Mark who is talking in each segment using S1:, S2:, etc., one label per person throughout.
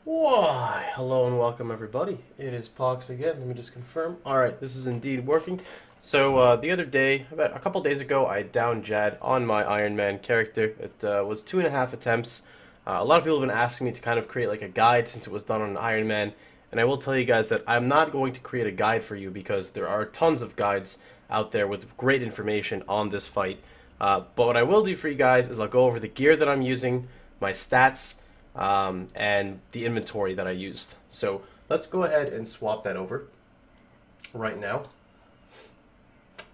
S1: Why, hello and welcome everybody. It is Pohx again. Let me just confirm. Alright, this is indeed working. So the other day, about a couple days ago, I downed Jad on my Iron Man character. It was 2.5 attempts. A lot of people have been asking me to kind of create like a guide since it was done on an Iron Man. And I will tell you guys that I'm not going to create a guide for you because there are tons of guides out there with great information on this fight. But what I will do for you guys is I'll go over the gear that I'm using, my stats, and the inventory that I used. So let's go ahead and swap that over right now.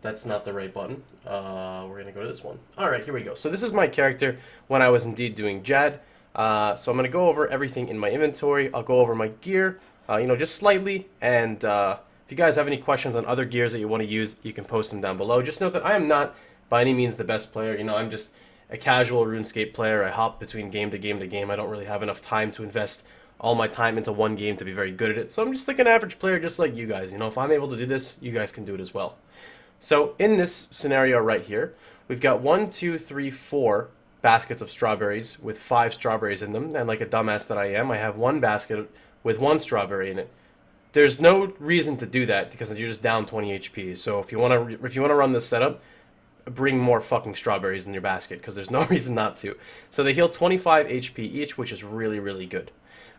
S1: That's not the right button. We're going to go to this one. All right, here we go. So this is my character when I was indeed doing Jad. So I'm going to go over everything in my inventory. I'll go over my gear, just slightly. And if you guys have any questions on other gears that you want to use, you can post them down below. Just note that I am not by any means the best player. I'm just a casual Runescape player. I hop between game to game to game. I don't really have enough time to invest all my time into one game to be very good at it. So I'm just like an average player just like you guys. If I'm able to do this, you guys can do it as well. So in this scenario right here, we've got 1, 2, 3, 4 baskets of strawberries with 5 strawberries in them. And like a dumbass that I am, I have one basket with 1 strawberry in it. There's no reason to do that because you're just down 20 HP. So if you want to run this setup, bring more fucking strawberries in your basket because there's no reason not to. So they heal 25 HP each, which is really, really good.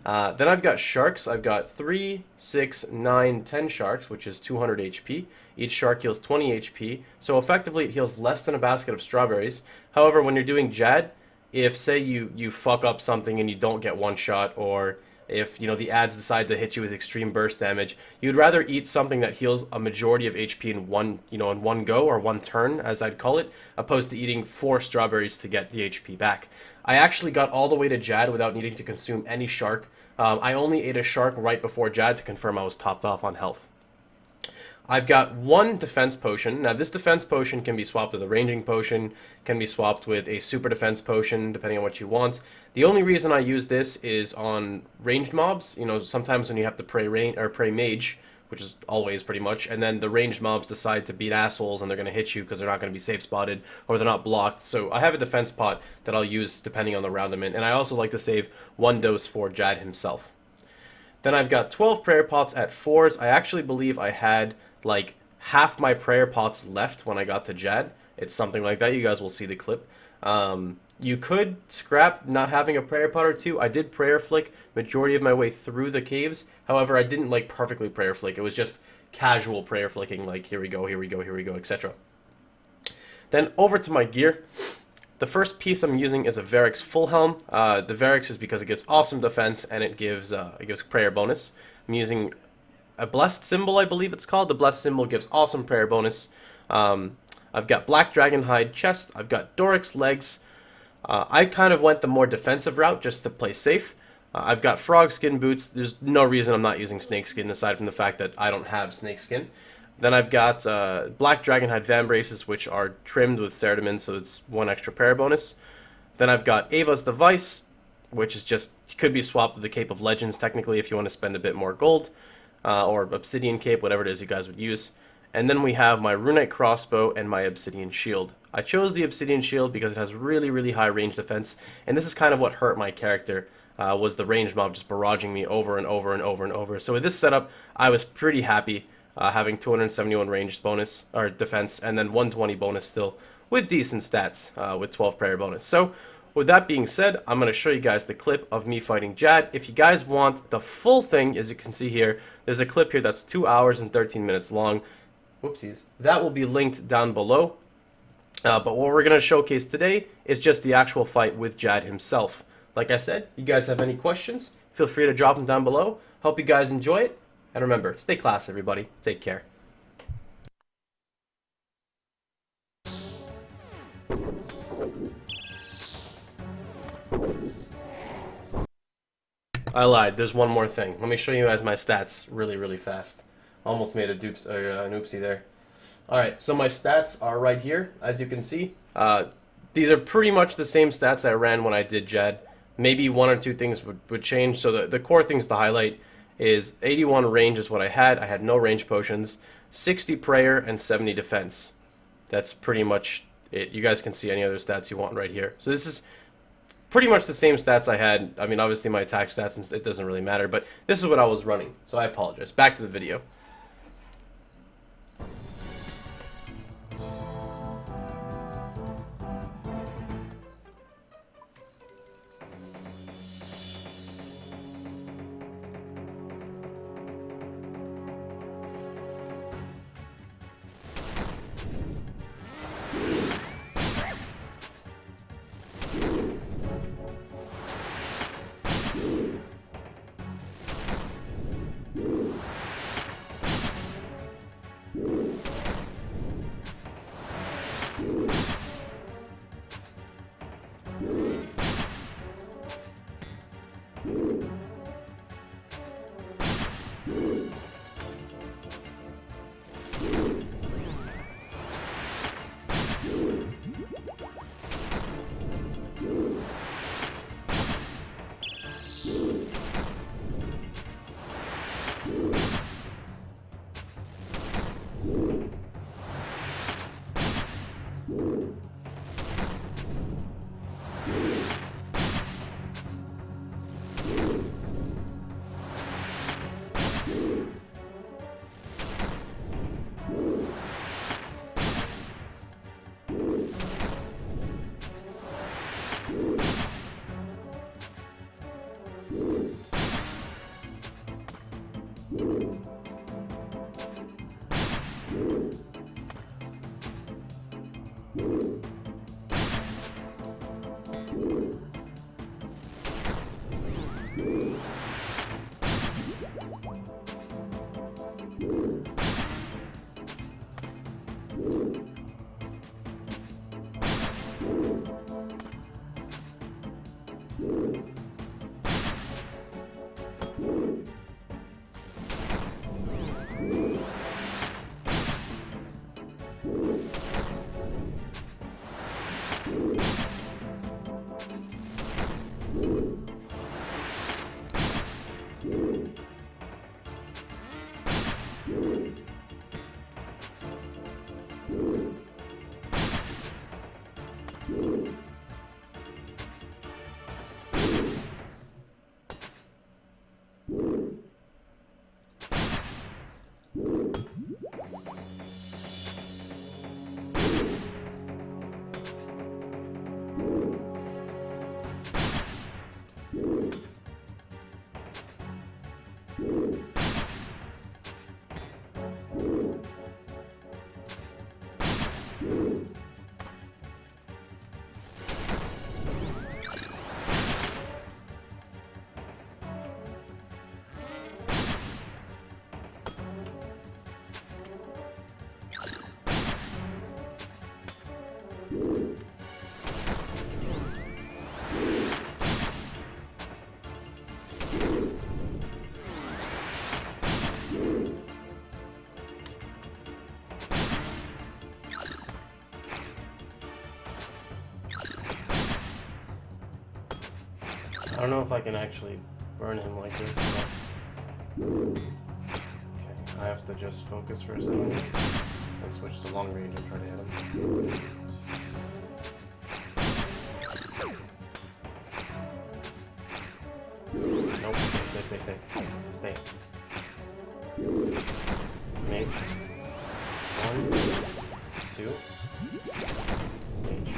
S1: Then I've got sharks. I've got 3, 6, 9, 10 sharks, which is 200 HP. Each shark heals 20 HP. So effectively it heals less than a basket of strawberries. However, when you're doing Jad, if say you fuck up something and you don't get one shot, or if the ads decide to hit you with extreme burst damage, you'd rather eat something that heals a majority of HP in one go, or one turn as I'd call it, opposed to eating 4 strawberries to get the HP back. I actually got all the way to Jad without needing to consume any shark. I only ate a shark right before Jad to confirm I was topped off on health. I've got 1 defense potion. Now this defense potion can be swapped with a ranging potion, can be swapped with a super defense potion, depending on what you want. The only reason I use this is on ranged mobs. Sometimes when you have to pray mage, which is always pretty much, and then the ranged mobs decide to beat assholes and they're going to hit you because they're not going to be safe spotted or they're not blocked. So I have a defense pot that I'll use depending on the round I'm in, and I also like to save 1 dose for Jad himself. Then I've got 12 prayer pots at 4s. I actually believe I had like half my prayer pots left when I got to Jad. It's something like that. You guys will see the clip. You could scrap not having a prayer pot or 2. I did prayer flick majority of my way through the caves. However, I didn't like perfectly prayer flick. It was just casual prayer flicking, like here we go, here we go, here we go, etc. Then over to my gear. The first piece I'm using is a Varix full helm. The Varix is because it gives awesome defense and it gives prayer bonus. I'm using a blessed symbol, I believe it's called. The blessed symbol gives awesome prayer bonus. I've got black dragon hide chest. I've got Doric's legs. I kind of went the more defensive route just to play safe. I've got frog skin boots. There's no reason I'm not using snake skin aside from the fact that I don't have snake skin. Then I've got black dragonhide van braces, which are trimmed with Cerdamin, so it's 1 extra prayer bonus. Then I've got Ava's device, which is just could be swapped with the Cape of Legends technically if you want to spend a bit more gold, or Obsidian Cape, whatever it is you guys would use. And then we have my Runite crossbow and my Obsidian shield. I chose the Obsidian shield because it has really, really high range defense, and this is kind of what hurt my character. Was the ranged mob just barraging me over and over and over and over. So with this setup, I was pretty happy having 271 ranged bonus, or defense, and then 120 bonus still, with decent stats, with 12 prayer bonus. So with that being said, I'm going to show you guys the clip of me fighting Jad. If you guys want the full thing, as you can see here, there's a clip here that's 2 hours and 13 minutes long. Whoopsies. That will be linked down below. But what we're going to showcase today is just the actual fight with Jad himself. Like I said, you guys have any questions, feel free to drop them down below. Hope you guys enjoy it. And remember, stay class, everybody. Take care. I lied. There's one more thing. Let me show you guys my stats really, really fast. Almost made an oopsie there. Alright, so my stats are right here, as you can see. These are pretty much the same stats I ran when I did Jad. Maybe 1 or 2 things would change. So the core things to highlight is 81 range is what I had. I had no range potions, 60 prayer, and 70 defense. That's pretty much it. You guys can see any other stats you want right here. So this is pretty much the same stats I had. I mean, obviously my attack stats, and it doesn't really matter, but this is what I was running, so I apologize. Back to the video. I don't know if I can actually burn him like this, but... Okay, I have to just focus for a second and switch to long range and try to hit him. Nope, stay. Stay. Mage. 1, 2. Mage.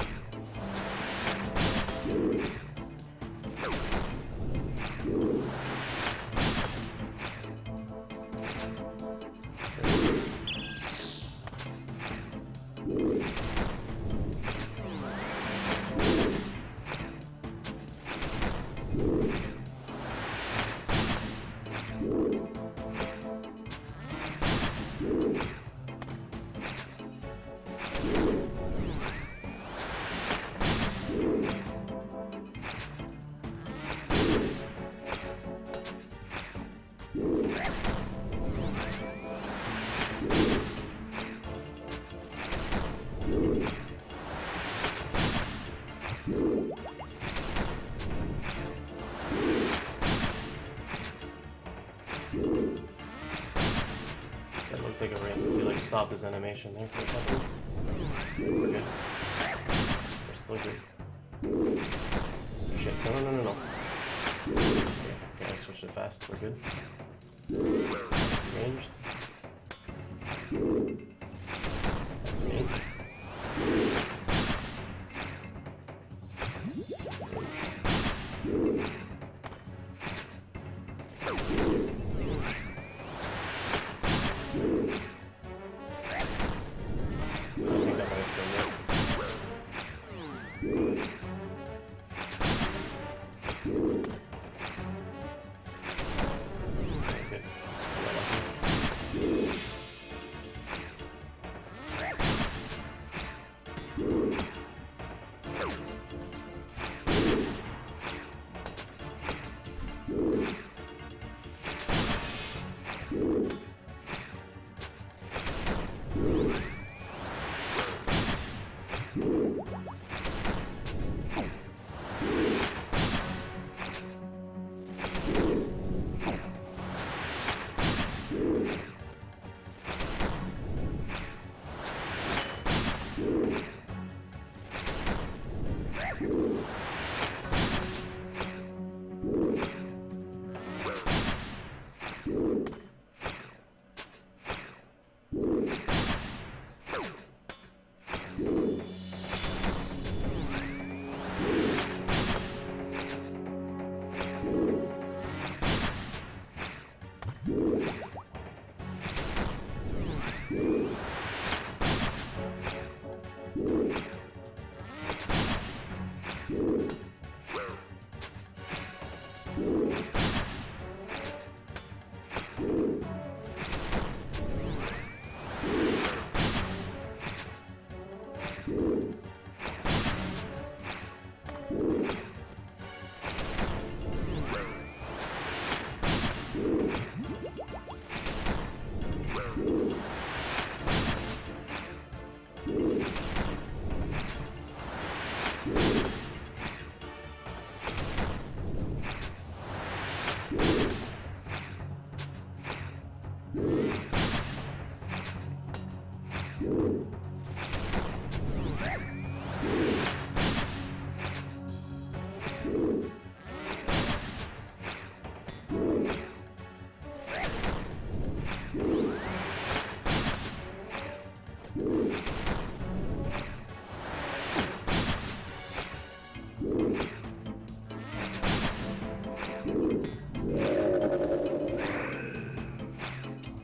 S1: That looked like a ring. He like stopped his animation there for a second. We're good. We're still good. Shit. No, no, no, no. Okay, I switched it fast. We're good. Ranged. That's me.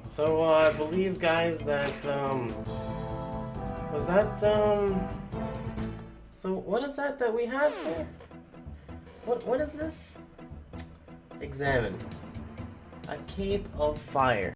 S1: So, I believe, guys, that, was that, so what is that we have here? What is this? Examine. A cape of fire.